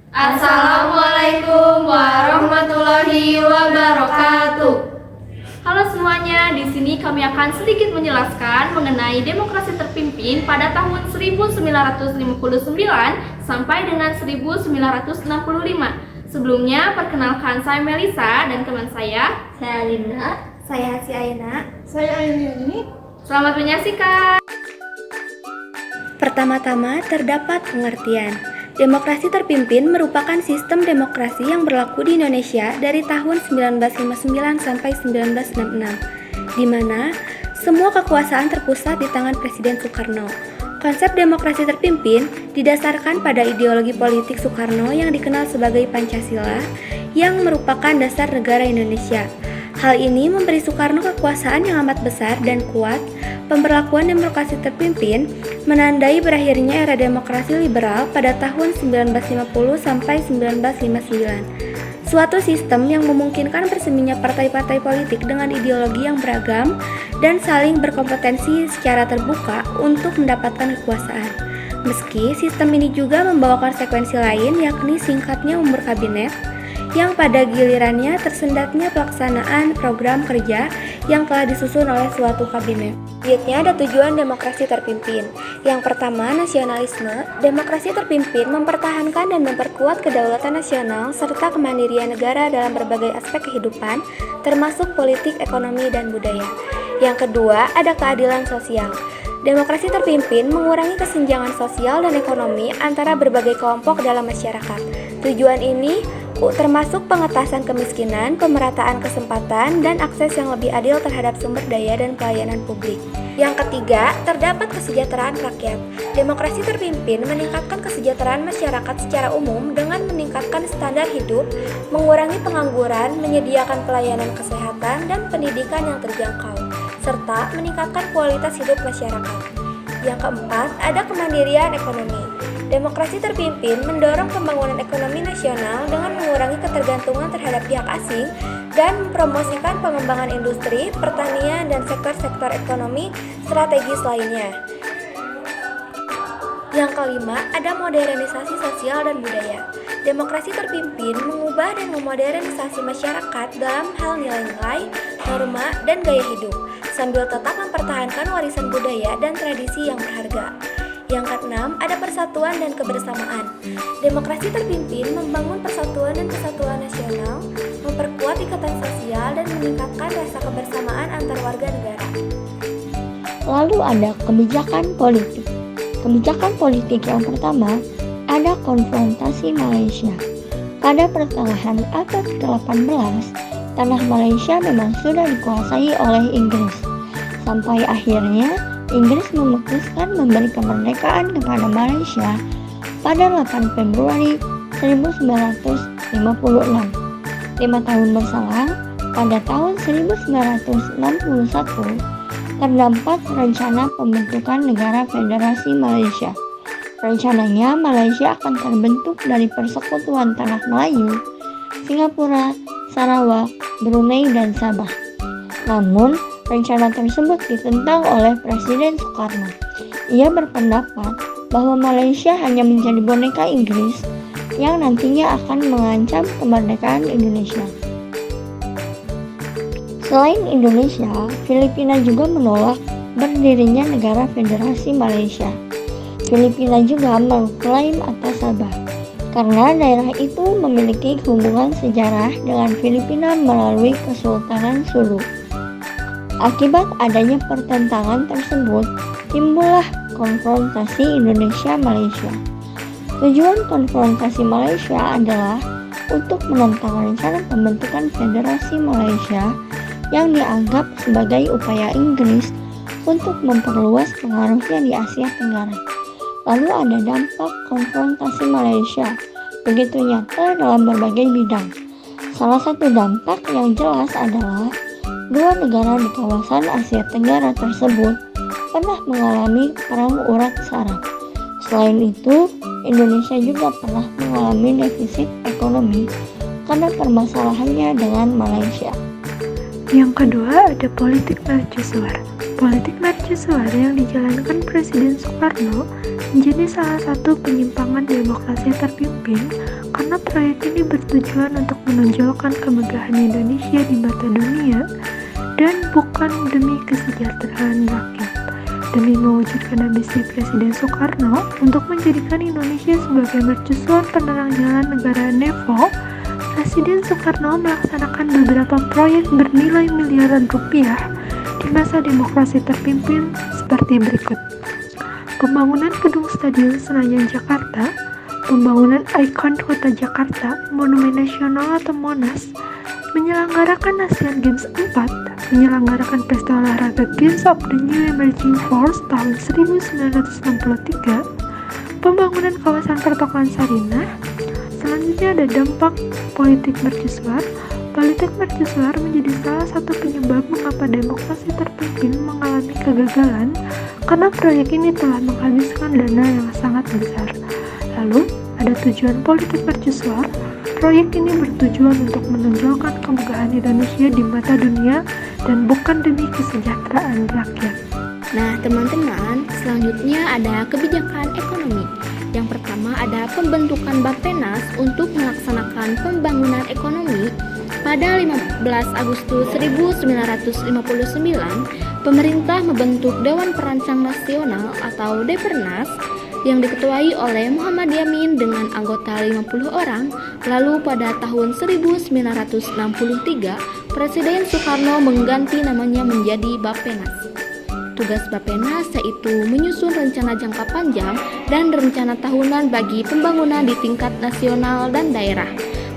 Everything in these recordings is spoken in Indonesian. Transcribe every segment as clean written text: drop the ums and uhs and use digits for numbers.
Assalamualaikum warahmatullahi wabarakatuh. Halo semuanya, di sini kami akan sedikit menjelaskan mengenai demokrasi terpimpin pada tahun 1959 sampai dengan 1965. Sebelumnya, perkenalkan saya Melisa dan teman saya Linda, saya Hasy Aina, saya Ayani. Selamat menyaksikan. Pertama-tama terdapat pengertian. Demokrasi terpimpin merupakan sistem demokrasi yang berlaku di Indonesia dari tahun 1959 sampai 1966, di mana semua kekuasaan terpusat di tangan Presiden Soekarno. Konsep demokrasi terpimpin didasarkan pada ideologi politik Soekarno yang dikenal sebagai Pancasila, yang merupakan dasar negara Indonesia. Hal ini memberi Soekarno kekuasaan yang amat besar dan kuat. Pemberlakuan demokrasi terpimpin menandai berakhirnya era demokrasi liberal pada tahun 1950 sampai 1959. Suatu sistem yang memungkinkan berseminya partai-partai politik dengan ideologi yang beragam dan saling berkompetensi secara terbuka untuk mendapatkan kekuasaan. Meski sistem ini juga membawa konsekuensi lain, yakni singkatnya umur kabinet, yang pada gilirannya tersendatnya pelaksanaan program kerja yang telah disusun oleh suatu kabinet. Selanjutnya ada tujuan demokrasi terpimpin. Yang pertama, nasionalisme. Demokrasi terpimpin mempertahankan dan memperkuat kedaulatan nasional serta kemandirian negara dalam berbagai aspek kehidupan, termasuk politik, ekonomi, dan budaya. Yang kedua, ada keadilan sosial. Demokrasi terpimpin mengurangi kesenjangan sosial dan ekonomi antara berbagai kelompok dalam masyarakat. Tujuan ini termasuk pengentasan kemiskinan, pemerataan kesempatan, dan akses yang lebih adil terhadap sumber daya dan pelayanan publik. Yang ketiga, terdapat kesejahteraan rakyat. Demokrasi terpimpin meningkatkan kesejahteraan masyarakat secara umum dengan meningkatkan standar hidup, mengurangi pengangguran, menyediakan pelayanan kesehatan dan pendidikan yang terjangkau, serta meningkatkan kualitas hidup masyarakat. Yang keempat, ada kemandirian ekonomi. Demokrasi terpimpin mendorong pembangunan ekonomi nasional dengan mengurangi ketergantungan terhadap pihak asing dan mempromosikan pengembangan industri, pertanian, dan sektor-sektor ekonomi strategis lainnya. Yang kelima, ada modernisasi sosial dan budaya. Demokrasi terpimpin mengubah dan memodernisasi masyarakat dalam hal nilai-nilai, norma, dan gaya hidup, sambil tetap mempertahankan warisan budaya dan tradisi yang berharga. Yang keenam, ada persatuan dan kebersamaan. Demokrasi terpimpin membangun persatuan dan kesatuan nasional, memperkuat ikatan sosial, dan meningkatkan rasa kebersamaan antar warga negara. Lalu ada kebijakan politik. Kebijakan politik yang pertama, ada konfrontasi Malaysia. Pada pertengahan abad ke-18, tanah Malaysia memang sudah dikuasai oleh Inggris. Sampai akhirnya Inggris memutuskan memberi kemerdekaan kepada Malaysia pada 8 Februari 1956. 5 tahun berselang, pada tahun 1961, terdapat rencana pembentukan negara Federasi Malaysia. Rencananya Malaysia akan terbentuk dari persekutuan Tanah Melayu, Singapura, Sarawak, Brunei, dan Sabah. Namun, rencana tersebut ditentang oleh Presiden Soekarno. Ia berpendapat bahwa Malaysia hanya menjadi boneka Inggris yang nantinya akan mengancam kemerdekaan Indonesia. Selain Indonesia, Filipina juga menolak berdirinya negara Federasi Malaysia. Filipina juga mengklaim atas Sabah, karena daerah itu memiliki hubungan sejarah dengan Filipina melalui Kesultanan Sulu. Akibat adanya pertentangan tersebut, timbullah konfrontasi Indonesia-Malaysia. Tujuan konfrontasi Malaysia adalah untuk menentang rencana pembentukan Federasi Malaysia yang dianggap sebagai upaya Inggris untuk memperluas pengaruhnya di Asia Tenggara. Lalu ada dampak konfrontasi Malaysia, begitu nyata dalam berbagai bidang. Salah satu dampak yang jelas adalah dua negara di kawasan Asia Tenggara tersebut pernah mengalami perang urat saraf. Selain itu, Indonesia juga pernah mengalami defisit ekonomi karena permasalahannya dengan Malaysia. Yang kedua ada politik mercusuar. Politik mercusuar yang dijalankan Presiden Soekarno menjadi salah satu penyimpangan demokrasi terpimpin karena proyek ini bertujuan untuk menonjolkan kemegahan Indonesia di mata dunia dan bukan demi kesejahteraan rakyat. Demi mewujudkan ambisi Presiden Soekarno untuk menjadikan Indonesia sebagai mercusuar penerang jalan negara Nevo, Presiden Soekarno melaksanakan beberapa proyek bernilai miliaran rupiah di masa demokrasi terpimpin seperti berikut. Pembangunan Gedung Stadion Senayan Jakarta, pembangunan ikon Kota Jakarta, Monumen Nasional atau Monas, menyelenggarakan Asian Games 4, menyelenggarakan Pesta Olahraga Games of the New Emerging Force tahun 1963, pembangunan kawasan pertokoan Sarinah. Selanjutnya ada dampak politik mercusuar. Politik mercusuar menjadi salah satu penyebab mengapa demokrasi terpimpin mengalami kegagalan karena proyek ini telah menghabiskan dana yang sangat besar. Lalu, ada tujuan politik mercusuar. Proyek ini bertujuan untuk menonjolkan kemegahan Indonesia di mata dunia dan bukan demi kesejahteraan rakyat. Nah, teman-teman, selanjutnya ada kebijakan ekonomi. Yang pertama ada pembentukan Bappenas untuk melaksanakan pembangunan ekonomi. Pada 15 Agustus 1959, pemerintah membentuk Dewan Perancang Nasional atau Depernas yang diketuai oleh Muhammad Yamin dengan anggota 50 orang. Lalu pada tahun 1963, Presiden Soekarno mengganti namanya menjadi Bappenas. Tugas Bappenas yaitu menyusun rencana jangka panjang dan rencana tahunan bagi pembangunan di tingkat nasional dan daerah.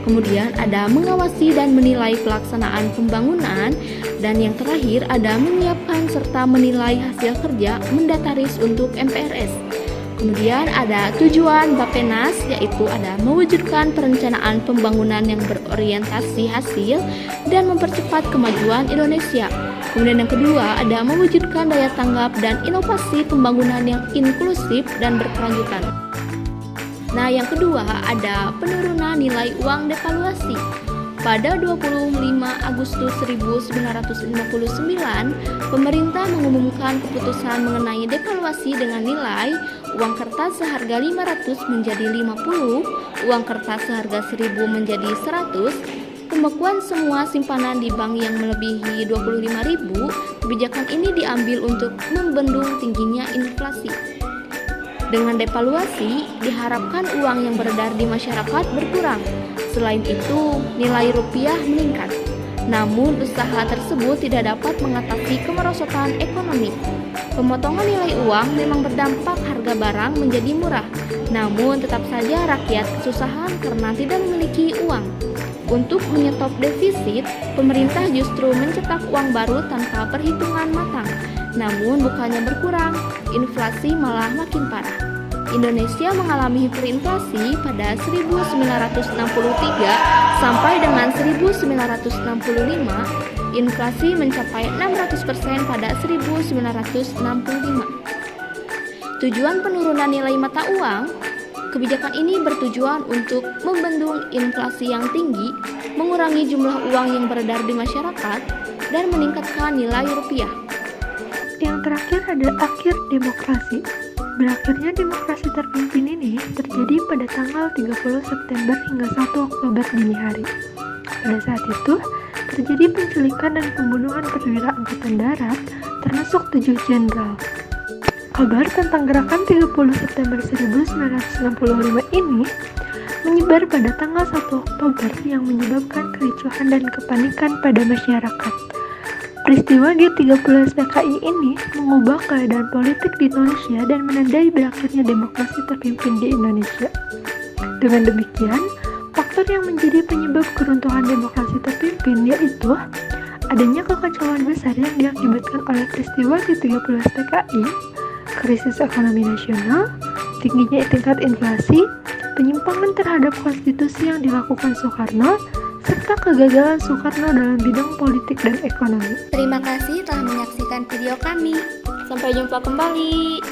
Kemudian ada mengawasi dan menilai pelaksanaan pembangunan, dan yang terakhir ada menyiapkan serta menilai hasil kerja mendataris untuk MPRS. Kemudian ada tujuan Bappenas yaitu ada mewujudkan perencanaan pembangunan yang berorientasi hasil dan mempercepat kemajuan Indonesia. Kemudian yang kedua ada mewujudkan daya tanggap dan inovasi pembangunan yang inklusif dan berkelanjutan. Nah, yang kedua ada penurunan nilai uang devaluasi. Pada 25 Agustus 1959, pemerintah mengumumkan keputusan mengenai devaluasi dengan nilai uang kertas seharga 500 menjadi 50, uang kertas seharga 1000 menjadi 100, pembekuan semua simpanan di bank yang melebihi 25.000. Kebijakan ini diambil untuk membendung tingginya inflasi. Dengan devaluasi, diharapkan uang yang beredar di masyarakat berkurang. Selain itu, nilai rupiah meningkat. Namun, usaha tersebut tidak dapat mengatasi kemerosotan ekonomi. Pemotongan nilai uang memang berdampak harga barang menjadi murah. Namun, tetap saja rakyat kesusahan karena tidak memiliki uang. Untuk menyetop defisit, pemerintah justru mencetak uang baru tanpa perhitungan matang. Namun bukannya berkurang, inflasi malah makin parah. Indonesia mengalami hiperinflasi pada 1963 sampai dengan 1965. Inflasi mencapai 600% pada 1965. Tujuan penurunan nilai mata uang. Kebijakan ini bertujuan untuk membendung inflasi yang tinggi, mengurangi jumlah uang yang beredar di masyarakat, dan meningkatkan nilai rupiah. Yang terakhir ada akhir demokrasi. Berakhirnya demokrasi terpimpin ini terjadi pada tanggal 30 September hingga 1 Oktober dini hari. Pada saat itu, terjadi penculikan dan pembunuhan perwira angkatan darat, termasuk 7 jenderal. Kabar tentang gerakan 30 September 1965 ini menyebar pada tanggal 1 Oktober yang menyebabkan kericuhan dan kepanikan pada masyarakat. Peristiwa G30 PKI ini mengubah keadaan politik di Indonesia dan menandai berakhirnya demokrasi terpimpin di Indonesia. Dengan demikian, faktor yang menjadi penyebab keruntuhan demokrasi terpimpin yaitu adanya kekacauan besar yang diakibatkan oleh peristiwa G30 PKI, krisis ekonomi nasional, tingginya tingkat inflasi, penyimpangan terhadap konstitusi yang dilakukan Soekarno, serta kegagalan Soekarno dalam bidang politik dan ekonomi. Terima kasih telah menyaksikan video kami. Sampai jumpa kembali.